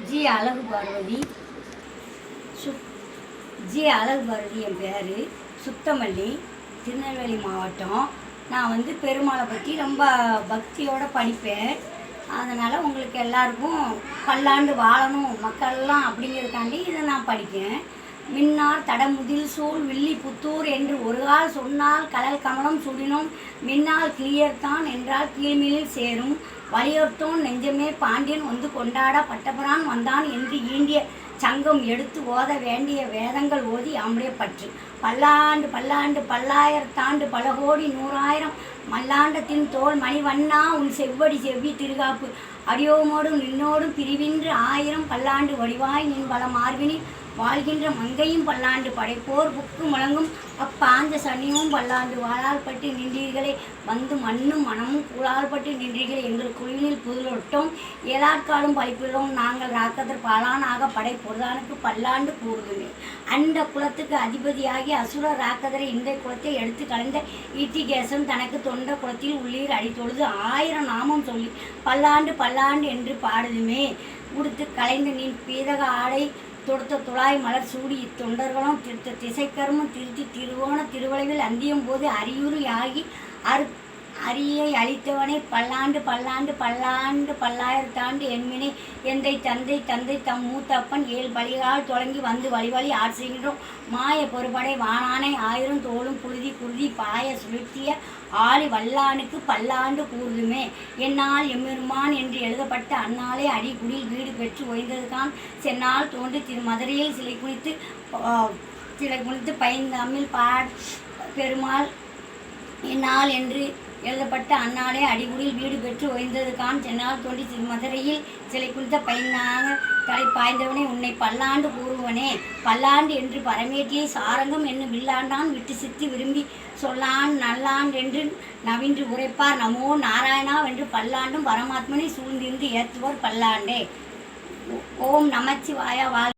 G அழகு Parvati G அழகு பார்வதி என் பேர். சுத்தமல்லி, திருநெல்வேலி மாவட்டம். நான் பெருமாளை பற்றி ரொம்ப பக்தியோடு படிப்பேன். அதனால் உங்களுக்கு எல்லாருக்கும் பல்லாண்டு வாழணும் மக்கள்லாம் அப்படிங்கிறதுக்காண்டி இதை நான் படிப்பேன். மின்னார் தடமுதில் சூழ் வில்லி புத்தூர் என்று ஒரு கால் சொன்னால் கடல் கமலம் சுடினோம் மின்னால் கிளியர்தான் என்றால் கீழ்மிழில் சேரும் வலியோர்த்தோன் நெஞ்சமே பாண்டியன் கொண்டாட பட்டபுரான் வந்தான் என்று ஈண்டிய சங்கம் எடுத்து ஓத வேண்டிய வேதங்கள் ஓதி அம்புடைய பற்று பல்லாண்டு பல்லாண்டு பல்லாயிரத்தாண்டு பல கோடி நூறாயிரம் மல்லாண்டத்தின் தோல் மணிவண்ணா உன் செவ்வடி செவ்வி திருகாப்பு அடியோமோடும் நின்னோடும் பிரிவின்று ஆயிரம் பல்லாண்டு வடிவாய் நின் பல மார்பினில் வாழ்கின்ற மங்கையும் பல்லாண்டு படைப்போர் புக்கு முழங்கும் அப்பாஞ்ச சனியும் பல்லாண்டு வாழால் பட்டு நின்றீர்களே மண்ணும் மனமும் கூழால் பட்டு நின்றீர்களே எங்கள் குழுவினில் புதுலொட்டோம் ஏழாட்காலும் பழிப்பில்லோம் நாங்கள் ராக்கதர் பாலானாக படை பொருதானுக்கு பல்லாண்டு கூறுதுமே அந்த குலத்துக்கு அதிபதியாகி அசுர ராக்கதரை இந்த குலத்தை எடுத்து கலைந்த ஈட்டிகேசன் தனக்கு தொண்ட குலத்தில் உள்ளீர் அடித்தொழுது 1000 நாமம் சொல்லி பல்லாண்டு பல்லாண்டு என்று பாடுதுமே உடுத்து கலைந்த நீ பீதக ஆடை தொடுத்த துளாய் மலர் சூடி தொண்டர்களும் திருத்த திசைக்கருமும் திருத்தி திருவோண திருவளைவில் அந்தியும் போது அரியுரு ஆகி அரியை அளித்தவனை பல்லாண்டு பல்லாண்டு பல்லாண்டு பல்லாயிரத்தாண்டு என்மினை எந்தை தந்தை தந்தை தம் மூத்தப்பன் 7 பலிகால் தொடங்கி வழி ஆட்சிகின்றோம் மாய பொறுபடை வானானை 1000 தோளும் புழுதி குருதி பாய சுழற்றிய ஆளி வல்லானுக்கு பல்லாண்டு கூறுதுமே என்னால் எம்மெருமான் என்று எழுதப்பட்ட அந்நாளே அடிக்குடில் வீடு பெற்று ஓய்ந்ததுதான் சென்னால் தோன்றி மதுரையில் சிலை குனித்து பைந்தமிழ் பெருமாள் என்னால் என்று எழுதப்பட்ட அந்நாளே அடிகுடில் வீடு பெற்று ஓய்ந்ததுதான் சென்னால் தோன்றி மதுரையில் சிலை குறித்த பையனாக தலை பாய்ந்தவனே உன்னை பல்லாண்டு கூறுவனே பல்லாண்டு என்று பரமேட்டியை சாரங்கம் என்னும் வில்லாண்டான் விட்டு சித்தி விரும்பி சொல்லான் நல்லான் என்று நவின்று உரைப்பார் நமோ நாராயணா என்று பல்லாண்டும் பரமாத்மனை சூழ்ந்திருந்து ஏற்றுவோர் பல்லாண்டே. ஓம் நமச்சிவாய வாழ்.